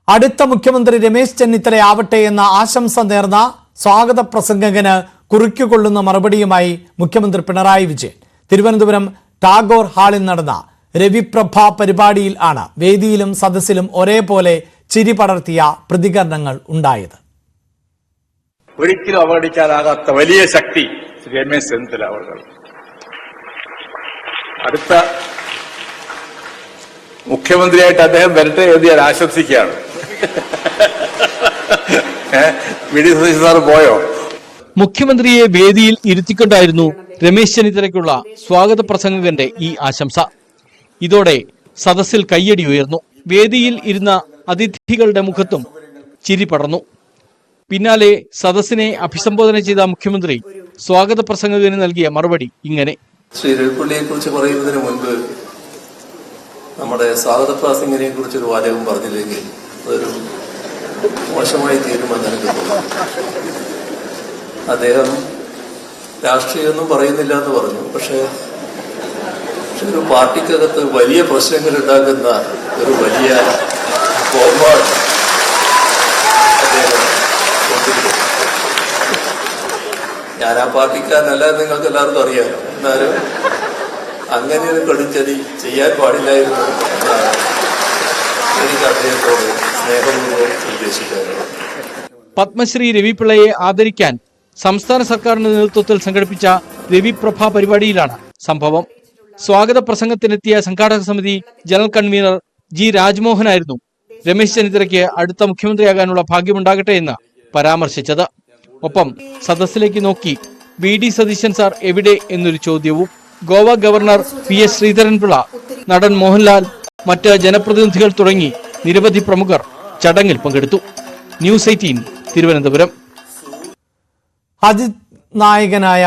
അടുത്ത മുഖ്യമന്ത്രി രമേശ് ചെന്നിത്തലയാവട്ടെ എന്ന ആശംസ നേർന്ന സ്വാഗത പ്രസംഗകന് കുറിക്കുകൊള്ളുന്ന മറുപടിയുമായി മുഖ്യമന്ത്രി പിണറായി വിജയൻ തിരുവനന്തപുരം ടാഗോർ ഹാളിൽ നടന്ന രവിപ്രഭ പരിപാടിയിൽ ആണ് വേദിയിലും സദസ്സിലും ഒരേപോലെ ചിരി പടർത്തിയ പ്രതികരണങ്ങൾ ഉണ്ടായത്. ഒരിക്കലും അവഗണിക്കാനാകാത്ത വലിയ ശക്തി രമേശ് ചെന്നിത്തല അവർ അടുത്ത മുഖ്യമന്ത്രിയായിട്ട് അദ്ദേഹം വരട്ടെ എന്ന് ഞാൻ ആശംസിക്കുകയാണ്. വി.ഡി. സതീശൻ സാർ പോയോ? മുഖ്യമന്ത്രിയെ വേദിയിൽ ഇരുത്തിക്കൊണ്ടായിരുന്നു രമേശ് ചെന്നിത്തലയ്ക്കുള്ള സ്വാഗത പ്രസംഗകന്റെ ഈ ആശംസ. ഇതോടെ സദസ്സിൽ കയ്യടി ഉയർന്നു. വേദിയിൽ ഇരുന്ന അതിഥികളുടെ മുഖത്തും ചിരി പടർന്നു. പിന്നാലെ സദസ്സിനെ അഭിസംബോധന ചെയ്ത മുഖ്യമന്ത്രി സ്വാഗത പ്രസംഗകന് നൽകിയ മറുപടി ഇങ്ങനെ: ശ്രീ രവിപിള്ളയെ കുറിച്ച് പറയുന്നതിന് മുൻപ് നമ്മുടെ സ്വാഗത പ്രസംഗനെ കുറിച്ചൊരു വാചകം പറഞ്ഞില്ലെങ്കിൽ അതൊരു മോശമായി തീരുമെന്ന് എനിക്ക് തോന്നുന്നു. അദ്ദേഹം രാഷ്ട്രീയമൊന്നും പറയുന്നില്ല എന്ന് പറഞ്ഞു. പക്ഷെ ഒരു പാർട്ടിക്കകത്ത് വലിയ പ്രശ്നങ്ങൾ ഉണ്ടാക്കുന്ന ഒരു വലിയ ഫോർമാറ്റ് അദ്ദേഹം കൊണ്ടിരിക്കുന്നു. ഞാൻ ആ പാർട്ടിക്കാരനല്ല എന്ന് നിങ്ങൾക്ക് എല്ലാവർക്കും അറിയാമല്ലോ. എന്നാലും അങ്ങനെ ഒരു കടുംചതി ചെയ്യാൻ പാടില്ലായിരുന്നു എന്നാണ് എനിക്ക് അദ്ദേഹത്തോട് സ്നേഹപൂർവ്വം ഉദ്ദേശിക്കാറുള്ളത്. പത്മശ്രീ രവിപിള്ളയെ ആദരിക്കാൻ സംസ്ഥാന സർക്കാരിന്റെ നേതൃത്വത്തിൽ സംഘടിപ്പിച്ച രവിപ്രഭ പരിപാടിയിലാണ് സംഭവം. സ്വാഗത പ്രസംഗത്തിനെത്തിയ സംഘാടക സമിതി ജനറൽ കൺവീനർ ജി രാജ്മോഹനായിരുന്നു രമേശ് ചെന്നിത്തലയ്ക്ക് അടുത്ത മുഖ്യമന്ത്രിയാകാനുള്ള ഭാഗ്യമുണ്ടാകട്ടെ എന്ന് പരാമർശിച്ചത്. ഒപ്പം സദസ്സിലേക്ക് നോക്കി വി.ഡി. സതീശൻ സാർ എവിടെ എന്നൊരു ചോദ്യവും. Goa governor PS. ശ്രീധരൻപിള്ള, നടൻ മോഹൻലാൽ, മറ്റ് ജനപ്രതിനിധികൾ തുടങ്ങി നിരവധി പ്രമുഖർ ചടങ്ങിൽ പങ്കെടുത്തു. ന്യൂസ് 18 തിരുവനന്തപുരം. അജിത് നായകനായ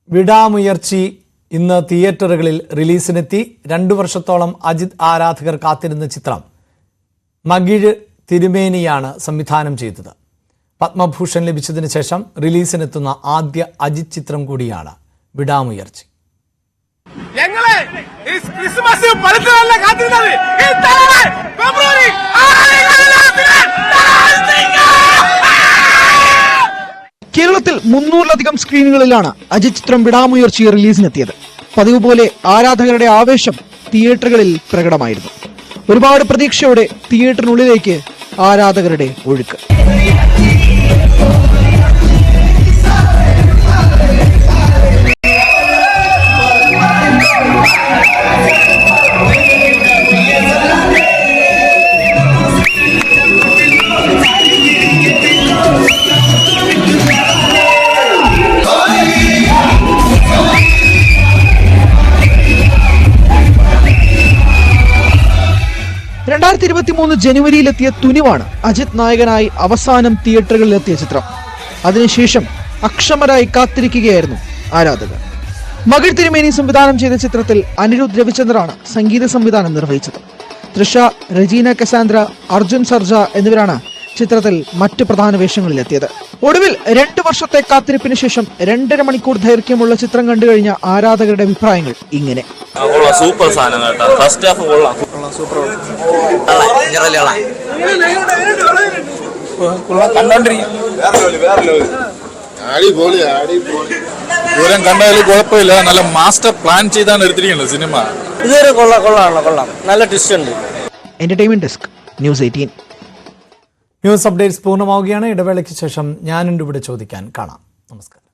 വിടാമുയർച്ചി ഇന്ന് തിയേറ്ററുകളിൽ റിലീസിനെത്തി. 2 വർഷത്തോളം അജിത് ആരാധകർ കാത്തിരുന്ന ചിത്രം മകിഴ് തിരുമേനിയാണ് സംവിധാനം ചെയ്തത്. പത്മഭൂഷൺ ലഭിച്ചതിന് ശേഷം റിലീസിനെത്തുന്ന ആദ്യ അജിത് ചിത്രം കൂടിയാണ് വിടാമുയർച്ചി. കേരളത്തിൽ 300-ലധികം സ്ക്രീനുകളിലാണ് അജിത് ചിത്രം വിടാമുയർച്ചി റിലീസിനെത്തിയത്. പതിവ് പോലെ ആരാധകരുടെ ആവേശം തിയേറ്ററുകളിൽ പ്രകടമായിരുന്നു. ഒരുപാട് പ്രതീക്ഷയോടെ തിയേറ്ററിനുള്ളിലേക്ക് ആരാധകരുടെ ഒഴുക്ക്. ജനുവരിയിലെത്തിയ തുനിവാണ് അജിത് നായകനായി അവസാനം തിയേറ്ററുകളിലെത്തിയ ചിത്രം. അതിനുശേഷം അക്ഷമരായി കാത്തിരിക്കുകയായിരുന്നു ആരാധകർ. മകിഴ് തിരുമേനി സംവിധാനം ചെയ്ത ചിത്രത്തിൽ അനിരുദ്ധ് രവിചന്ദ്രാണ് സംഗീത സംവിധാനം നിർവഹിച്ചത്. തൃഷ, റെജീന കസാൻഡ്ര, അർജുൻ സർജ എന്നിവരാണ് ചിത്രത്തിൽ മറ്റു പ്രധാന വേഷങ്ങളിലെത്തിയത്. ഒടുവിൽ 2 വർഷത്തെ കാത്തിരിപ്പിന് ശേഷം 2.5 മണിക്കൂർ ദൈർഘ്യമുള്ള ചിത്രം കണ്ടു കഴിഞ്ഞ ആരാധകരുടെ അഭിപ്രായങ്ങൾ ഇങ്ങനെ: സൂപ്പർ സാധനം കേട്ടോ. ഫസ്റ്റ് ഹാഫ് കൊള്ളാം, സൂപ്പർ ദൂരം കണ്ടാലും കുഴപ്പമില്ല. നല്ല മാസ്റ്റർ പ്ലാൻ ചെയ്താണ് എടുത്തിരിക്കുന്നത് സിനിമ. ഇതൊരു കൊള്ളാം, നല്ല ട്വിസ്റ്റ് ഉണ്ട്. Entertainment desk, news 18. News updates പൂർണ്ണമാവുകയാണ്. ഇടവേളയ്ക്ക് ശേഷം ഞാനുണ്ട് ഇവിടെ ചോദിക്കാൻ കാണാം. നമസ്കാരം.